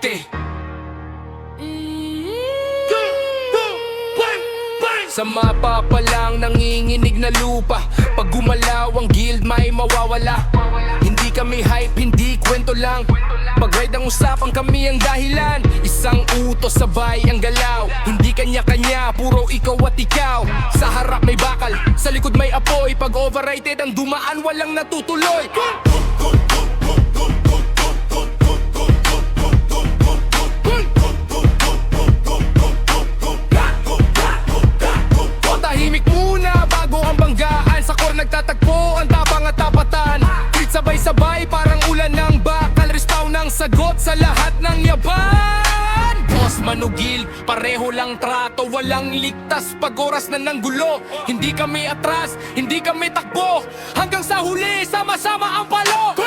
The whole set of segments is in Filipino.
Rayte. Sa mapa pa lang nanginginig na lupa, pag gumalaw ang guild may mawawala. Hindi kami hype, hindi kwento lang. Pag ride ang usapan kami ang dahilan. Isang utos sabay ang galaw, hindi kanya-kanya, puro ikaw at ikaw. Sa harap may bakal, sa likod may apoy. Pag overrated ang dumaan walang natutuloy. Tahimik muna bago ang banggaan. Sa core nagtatagpo ang tapang at tapatan. Treat sabay-sabay parang ulan ng bakal. Respawn ng sagot sa lahat ng yaban. Boss manugil, pareho lang trato. Walang ligtas pag oras na ng gulo. Hindi kami atras, hindi kami takbo. Hanggang sa huli, sama-sama ang palo.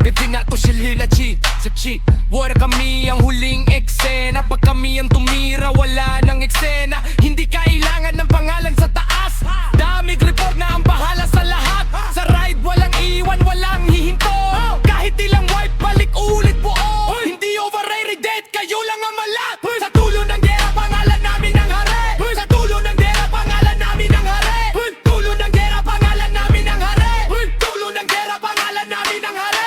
Tingnan ko sila cheat sa cheat. Wala kami ang huling eksena. Pag kami ang tumira, wala nang eksena. Hindi kailangan ng pangalan sa taas. Daming report na ang bahala sa lahat. Sa ride walang iwan, walang hihinto. Kahit ilang wipe, balik ulit buo. Hindi overrated, kayo lang ang malat. Sa tulo ng gera, pangalan namin ang hari. Sa tulo ng gera, pangalan namin ang hari. Tulo ng gera, pangalan namin ang hari. Tulo ng gera, pangalan namin ang hari.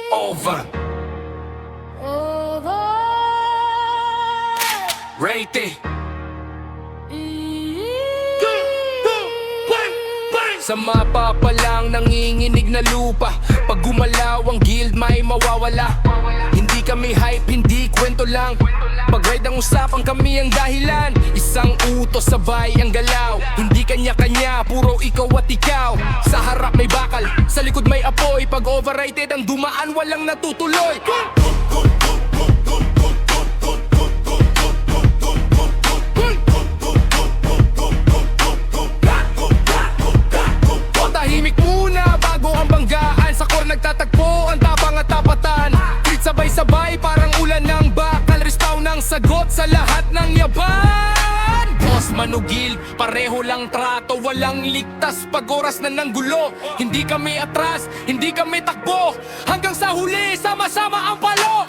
Over. Rayte. Sa mapa pa lang nanginginig na lupa, pag gumalaw ang guild may mawawala. Hindi kami hype, hindi kwento lang. Pag ride ang usapan kami ang dahilan. Isang utos sabay ang galaw, hindi kanya-kanya, puro ikaw at ikaw. Sa harap may bakal, sa likod may apoy. Pag overrated ang dumaan walang natutuloy. Tahimik muna bago ang banggaan. Sa core nagtatagpo ang tapang at tapatan. Treat sabay-sabay parang ulan ng bakal. Respawn ng sagot sa lahat ng yaban. Boss manugil, pareho lang trato. Walang ligtas pag oras na ng gulo. Hindi kami atras, hindi kami takbo. Hanggang sa huli, sama-sama ang palo.